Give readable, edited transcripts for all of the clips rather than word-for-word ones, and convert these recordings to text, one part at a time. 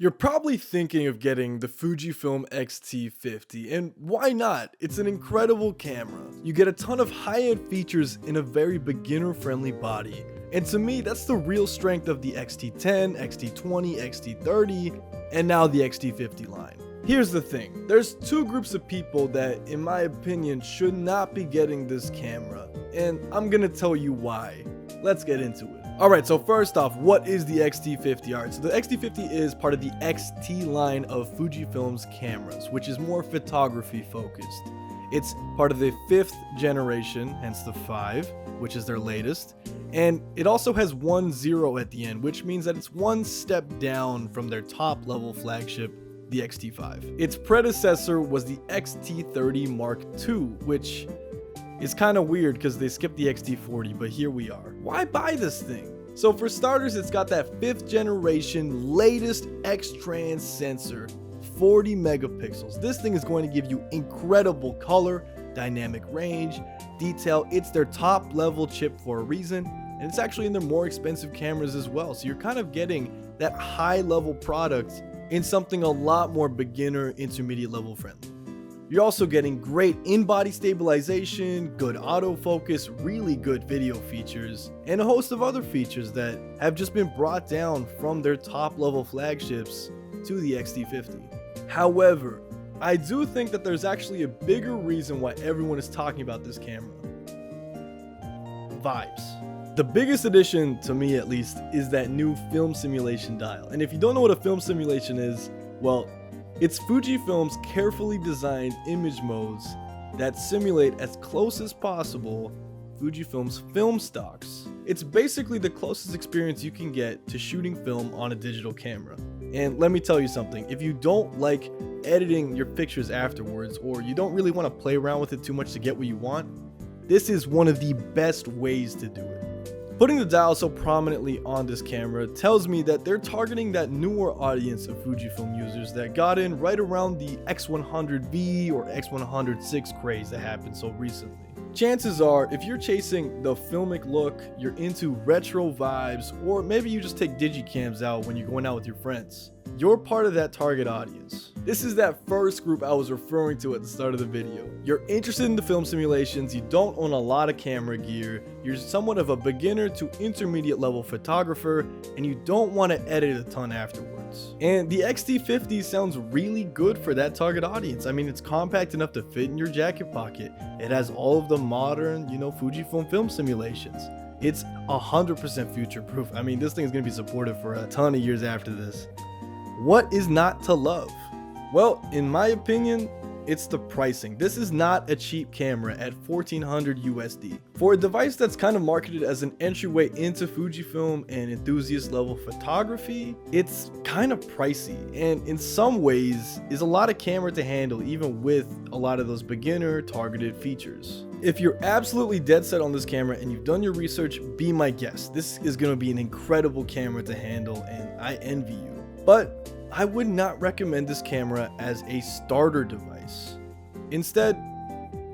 You're probably thinking of getting the Fujifilm XT50, and why not? It's an incredible camera. You get a ton of high-end features in a very beginner-friendly body, and to me, that's the real strength of the X-T10, X-T20, X-T30, and now the X-T50 line. Here's the thing, there's two groups of people that, in my opinion, should not be getting this camera, and I'm gonna tell you why. Let's get into it. Alright, so first off, what is the X-T50? Alright, so the X-T50 is part of the X-T line of Fujifilm's cameras, which is more photography focused. It's part of the 5th generation, hence the 5, which is their latest, and it also has 10 at the end, which means that it's one step down from their top level flagship, the X-T5. Its predecessor was the X-T30 Mark II, which is kind of weird because they skipped the X-T40, but here we are. Why buy this thing? So for starters, it's got that 5th generation latest X-Trans sensor, 40 megapixels. This thing is going to give you incredible color, dynamic range, detail. It's their top level chip for a reason, and it's actually in their more expensive cameras as well. So you're kind of getting that high level product in something a lot more beginner, intermediate level friendly. You're also getting great in-body stabilization, good autofocus, really good video features, and a host of other features that have just been brought down from their top level flagships to the X-T50. However, I do think that there's actually a bigger reason why everyone is talking about this camera. Vibes. The biggest addition, to me at least, is that new film simulation dial. And if you don't know what a film simulation is, well, it's Fujifilm's carefully designed image modes that simulate as close as possible Fujifilm's film stocks. It's basically the closest experience you can get to shooting film on a digital camera. And let me tell you something, if you don't like editing your pictures afterwards, or you don't really want to play around with it too much to get what you want, this is one of the best ways to do it. Putting the dial so prominently on this camera tells me that they're targeting that newer audience of Fujifilm users that got in right around the X100V or X106 craze that happened so recently. Chances are, if you're chasing the filmic look, you're into retro vibes, or maybe you just take digicams out when you're going out with your friends, you're part of that target audience. This is that first group I was referring to at the start of the video. You're interested in the film simulations, you don't own a lot of camera gear, you're somewhat of a beginner to intermediate level photographer, and you don't want to edit a ton afterwards. And the X-T50 sounds really good for that target audience. I mean, it's compact enough to fit in your jacket pocket. It has all of the modern, Fujifilm film simulations. It's 100% future proof. I mean, this thing is going to be supported for a ton of years after this. What is not to love? Well, in my opinion, it's the pricing. This is not a cheap camera at $1,400 USD. For a device that's kind of marketed as an entryway into Fujifilm and enthusiast level photography, it's kind of pricey, and in some ways is a lot of camera to handle even with a lot of those beginner targeted features. If you're absolutely dead set on this camera and you've done your research, be my guest. This is going to be an incredible camera to handle, and I envy you. But I would not recommend this camera as a starter device. Instead,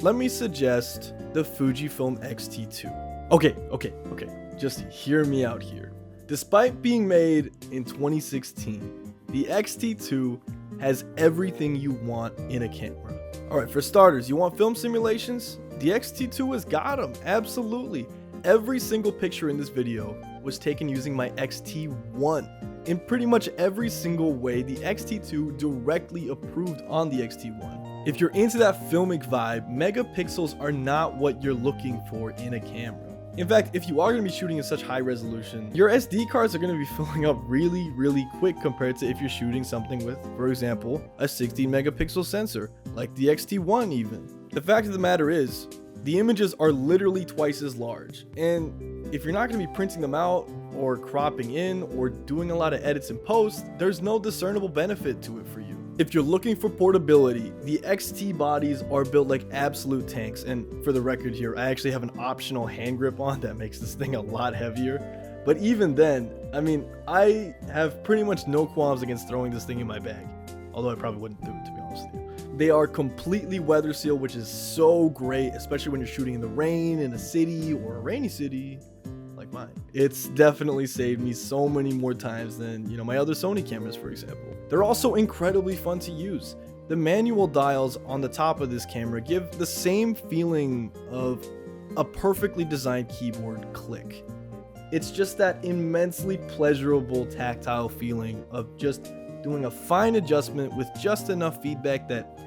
let me suggest the Fujifilm X-T2. Okay, just hear me out here. Despite being made in 2016, the X-T2 has everything you want in a camera. Alright, for starters, you want film simulations? The X-T2 has got them, absolutely. Every single picture in this video was taken using my X-T1. In pretty much every single way, the X-T2 directly approved on the X-T1. If you're into that filmic vibe, megapixels are not what you're looking for in a camera. In fact, if you are going to be shooting in such high resolution, your SD cards are going to be filling up really quick compared to if you're shooting something with, for example, a 16 megapixel sensor, like the X-T1 even. The fact of the matter is, the images are literally twice as large, and if you're not going to be printing them out or cropping in or doing a lot of edits in post, there's no discernible benefit to it for you. If you're looking for portability, the XT bodies are built like absolute tanks, and for the record here, I actually have an optional hand grip on that makes this thing a lot heavier. But even then, I mean, I have pretty much no qualms against throwing this thing in my bag, although I probably wouldn't do it, to be honest with you. They are completely weather sealed, which is so great, especially when you're shooting in the rain in a city or a rainy city like mine. It's definitely saved me so many more times than, my other Sony cameras, for example. They're also incredibly fun to use. The manual dials on the top of this camera give the same feeling of a perfectly designed keyboard click. It's just that immensely pleasurable tactile feeling of just doing a fine adjustment with just enough feedback that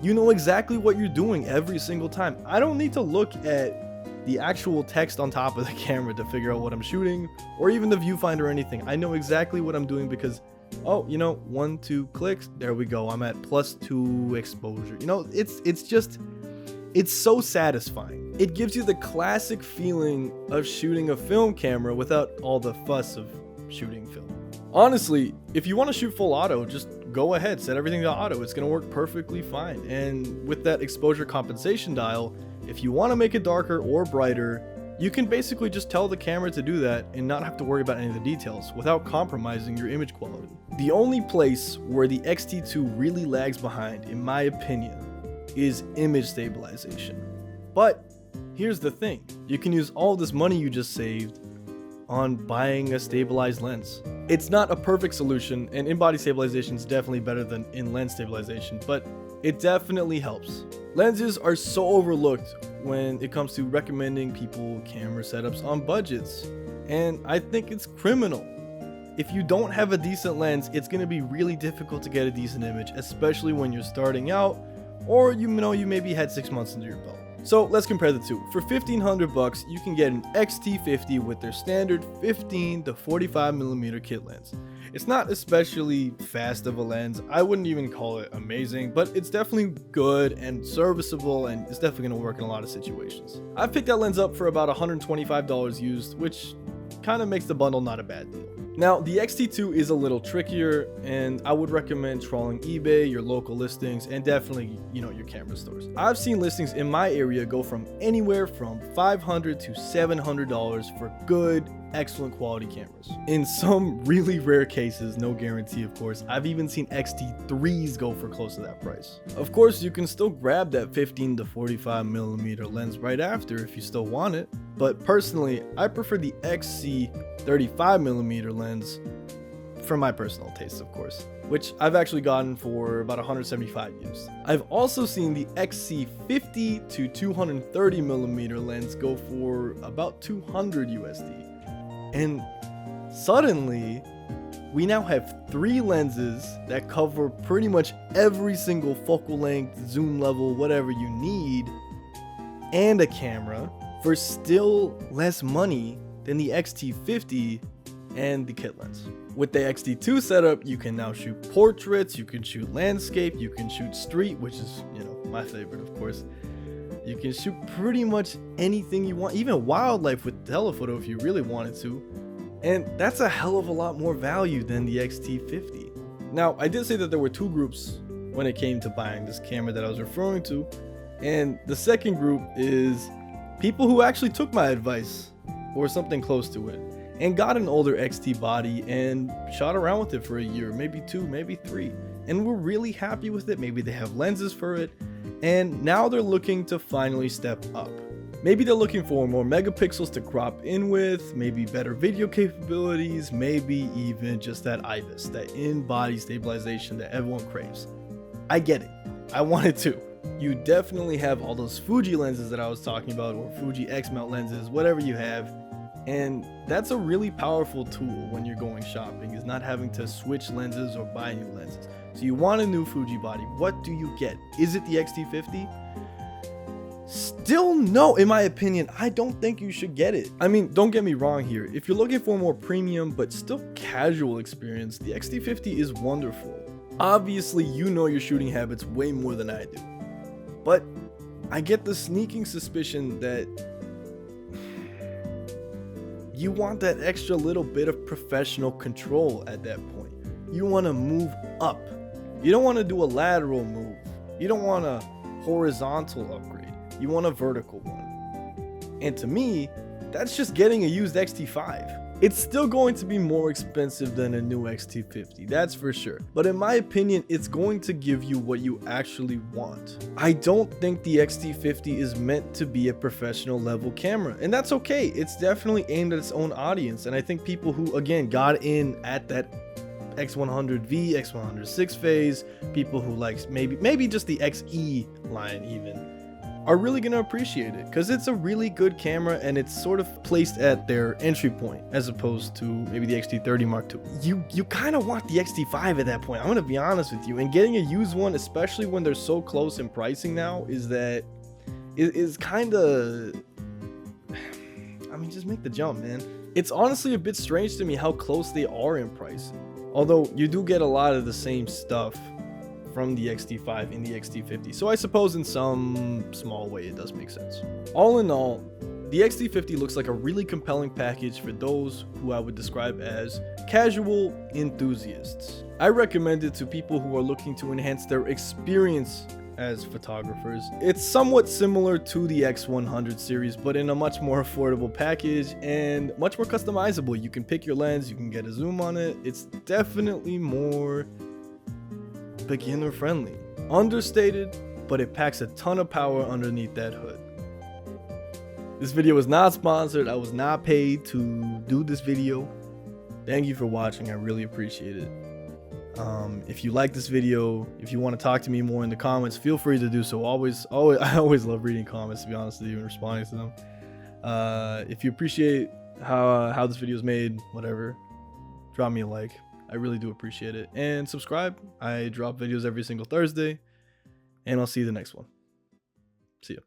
you know exactly what you're doing every single time. I don't need to look at the actual text on top of the camera to figure out what I'm shooting, or even the viewfinder or anything. I know exactly what I'm doing because, 1, 2 clicks, there we go. I'm at +2 exposure. It's so satisfying. It gives you the classic feeling of shooting a film camera without all the fuss of shooting film. Honestly, if you want to shoot full auto, just go ahead, set everything to auto. It's going to work perfectly fine. And with that exposure compensation dial, if you want to make it darker or brighter, you can basically just tell the camera to do that and not have to worry about any of the details without compromising your image quality. The only place where the X-T2 really lags behind, in my opinion, is image stabilization. But here's the thing, you can use all this money you just saved on buying a stabilized lens. It's not a perfect solution, and in-body stabilization is definitely better than in-lens stabilization, but it definitely helps. Lenses are so overlooked when it comes to recommending people camera setups on budgets, and I think it's criminal. If you don't have a decent lens, it's going to be really difficult to get a decent image, especially when you're starting out, or you maybe had 6 months under your belt. So let's compare the two. For $1,500, you can get an X-T50 with their standard 15 to 45mm kit lens. It's not especially fast of a lens. I wouldn't even call it amazing, but it's definitely good and serviceable, and it's definitely going to work in a lot of situations. I picked that lens up for about $125 used, which kind of makes the bundle not a bad deal. Now, the X-T2 is a little trickier, and I would recommend trawling eBay, your local listings, and definitely, your camera stores. I've seen listings in my area go from anywhere from $500 to $700 for good, excellent quality cameras. In some really rare cases, no guarantee of course, I've even seen X-T3s go for close to that price. Of course, you can still grab that 15 to 45mm lens right after if you still want it, but personally, I prefer the XC35mm lens for my personal taste, of course, which I've actually gotten for about $175 used. I've also seen the XC50 to 230mm lens go for about $200 USD. And suddenly, we now have 3 lenses that cover pretty much every single focal length, zoom level, whatever you need, and a camera for still less money than the X-T50 and the kit lens. With the X-T2 setup, you can now shoot portraits, you can shoot landscape, you can shoot street, which is, my favorite, of course. You can shoot pretty much anything you want, even wildlife with telephoto if you really wanted to. And that's a hell of a lot more value than the X-T50. Now, I did say that there were 2 groups when it came to buying this camera that I was referring to. And the second group is people who actually took my advice or something close to it and got an older X-T body and shot around with it for a year, maybe 2, maybe 3, and were really happy with it. Maybe they have lenses for it, and now they're looking to finally step up. Maybe they're looking for more megapixels to crop in with, maybe better video capabilities, maybe even just that IBIS, that in-body stabilization that everyone craves. I get it. I want it too. You definitely have all those Fuji lenses that I was talking about, or Fuji X-mount lenses, whatever you have. And that's a really powerful tool when you're going shopping, is not having to switch lenses or buy new lenses. So you want a new Fuji body. What do you get? Is it the X-T50? Still no, in my opinion. I don't think you should get it. I mean, don't get me wrong here. If you're looking for a more premium but still casual experience, the X-T50 is wonderful. Obviously, you know your shooting habits way more than I do. But I get the sneaking suspicion that you want that extra little bit of professional control at that point. You want to move up. You don't want to do a lateral move. You don't want a horizontal upgrade. You want a vertical one. And to me, that's just getting a used X-T5. It's still going to be more expensive than a new X-T50, that's for sure. But in my opinion, it's going to give you what you actually want. I don't think the X-T50 is meant to be a professional level camera, and that's okay. It's definitely aimed at its own audience, and I think people who, again, got in at that X100V, X106 phase, people who like maybe just the XE line even, are really gonna appreciate it because it's a really good camera and it's sort of placed at their entry point as opposed to maybe the X-T30 Mark II. You kind of want the X-T5 at that point, I'm gonna be honest with you, and getting a used one, especially when they're so close in pricing now, is kind of, I mean, just make the jump, man. It's honestly a bit strange to me how close they are in pricing, although you do get a lot of the same stuff from the X-T5 in the X-T50, so I suppose in some small way it does make sense. All in all, the X-T50 looks like a really compelling package for those who I would describe as casual enthusiasts. I recommend it to people who are looking to enhance their experience as photographers. It's somewhat similar to the X100 series, but in a much more affordable package and much more customizable. You can pick your lens, you can get a zoom on it. It's definitely more beginner friendly. Understated, but it packs a ton of power underneath that hood. This video was not sponsored. I was not paid to do this video. Thank you for watching. I really appreciate it. If you like this video, if you want to talk to me more in the comments, feel free to do so. I always love reading comments, to be honest with you, and responding to them. If you appreciate how this video is made, whatever, drop me a like. I really do appreciate it. And subscribe. I drop videos every single Thursday. And I'll see you the next one. See ya.